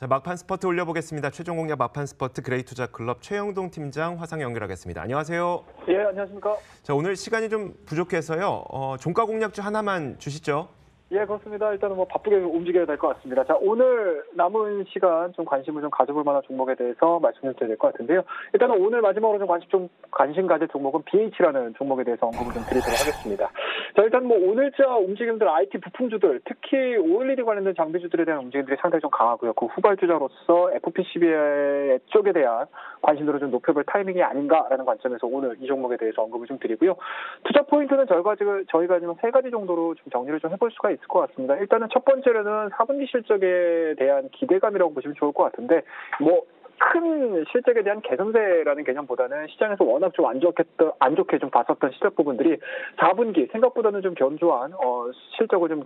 자, 막판 스퍼트 올려보겠습니다. 최종 공략 막판 스퍼트 그레이투자클럽 최영동 팀장 화상 연결하겠습니다. 안녕하세요. 예, 안녕하십니까. 자, 오늘 시간이 좀 부족해서요. 종가 공략주 하나만 주시죠. 예, 그렇습니다. 일단은 바쁘게 움직여야 될 것 같습니다. 자, 오늘 남은 시간 좀 관심을 좀 가져볼 만한 종목에 대해서 말씀을 드려야 될 것 같은데요. 일단은 오늘 마지막으로 관심 가질 종목은 BH라는 종목에 대해서 언급을 좀 드리도록 하겠습니다. 자, 일단 오늘자 움직임들 IT 부품주들, 특히 OLED 관련된 장비주들에 대한 움직임들이 상당히 좀 강하고요. 그 후발주자로서 FPCB 쪽에 대한 관심도를 좀 높여볼 타이밍이 아닌가라는 관점에서 오늘 이 종목에 대해서 언급을 좀 드리고요. 투자 포인트는 저희가 지금 세 가지 정도로 좀 정리를 좀 해볼 수가 있을 것 같습니다. 일단은 첫 번째로는 4분기 실적에 대한 기대감이라고 보시면 좋을 것 같은데, 큰 실적에 대한 개선세라는 개념보다는 시장에서 워낙 좀 안 좋게 좀 봤었던 실적 부분들이 4분기 생각보다는 좀 견조한 실적을 좀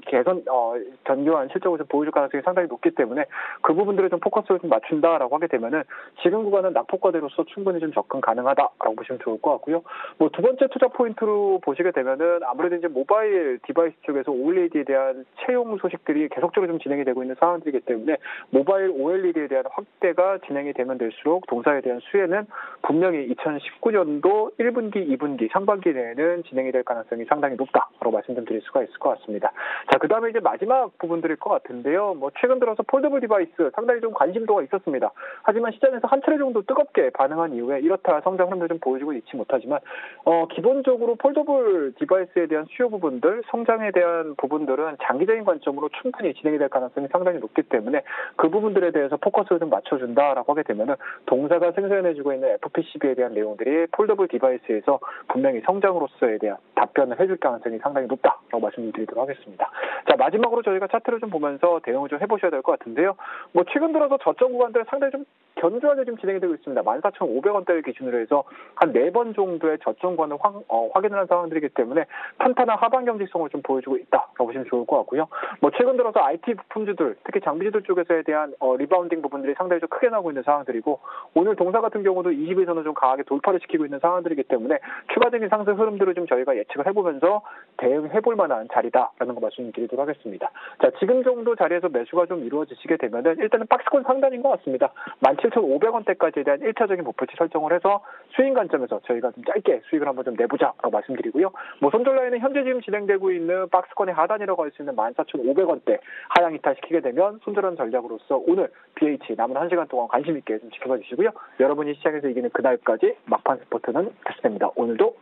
견조한 실적을 좀 보여줄 가능성이 상당히 높기 때문에 그 부분들에 좀 포커스를 좀 맞춘다라고 하게 되면은 지금 구간은 낙폭과대로서 충분히 좀 접근 가능하다라고 보시면 좋을 것 같고요. 두 번째 투자 포인트로 보시게 되면은 아무래도 이제 모바일 디바이스 쪽에서 OLED에 대한 채용 소식들이 계속적으로 좀 진행이 되고 있는 상황들이기 때문에 모바일 OLED에 대한 확대가 진행이 되면 될수록 동사에 대한 수혜는 분명히 2019년도 1분기, 2분기, 상반기 내에는 진행이 될 가능성이 상당히 높다라고 말씀 좀 드릴 수가 있을 것 같습니다. 자, 그 다음에 이제 마지막 부분들일 것 같은데요. 최근 들어서 폴더블 디바이스 상당히 좀 관심도가 있었습니다. 하지만 시장에서 한 차례 정도 뜨겁게 반응한 이후에 이렇다 성장 흐름을 좀 보여주고 있지 못하지만 기본적으로 폴더블 디바이스에 대한 수요 부분들, 성장에 대한 부분들은 장기적인 관점으로 충분히 진행이 될 가능성이 상당히 높기 때문에 그 부분들에 대해서 포커스를 좀 맞춰준다라고 하게 되면은 동사가 생산해주고 있는 FPCB에 대한 내용들이 폴더블 디바이스에서 분명히 성장으로서에 대한 답변을 해줄 가능성이 상당히 높다라고 말씀드리도록 하겠습니다. 자, 마지막으로 저희가 차트를 좀 보면서 대응을 좀 해보셔야 될 것 같은데요. 최근 들어서 저점 구간들은 상당히 좀 견조하게 좀 진행이 되고 있습니다. 14,500원대를 기준으로 해서 한 4번 정도의 저점 구간을 확인을 한 상황들이기 때문에 탄탄한 하방 경직성을 좀 보여주고 있다라고 보시면 좋을 것 같고요. 최근 들어서 IT 부품주들, 특히 장비주들 쪽에서에 대한 리바운딩 부분들이 상당히 좀 크게 나오고 있는 상황들이고, 오늘 동사 같은 경우도 20에서는 좀 강하게 돌파를 시키고 있는 상황들이기 때문에 추가적인 상승 흐름들을 좀 저희가 예측을 해보면서 대응해볼 만한 자리다라는 거 말씀드리도록 하겠습니다. 자, 지금 정도 자리에서 매수가 좀 이루어지시게 되면은 일단은 박스권 상단인 것 같습니다. 17,500원대까지에 대한 1차적인 목표치 설정을 해서 수익 관점에서 저희가 좀 짧게 수익을 한번 좀 내보자라고 말씀드리고요. 손절 라인은 현재 지금 진행되고 있는 박스권의 하단이라고 할 수 있는 14,500원대 하향 이탈시키게 되면 손절하는 전략으로서 오늘 BH 남은 1시간 동안 관심 있게 좀 지켜봐 주시고요. 여러분이 시장에서 이기는 그날까지 막판 스포트는 패스됩니다. 오늘도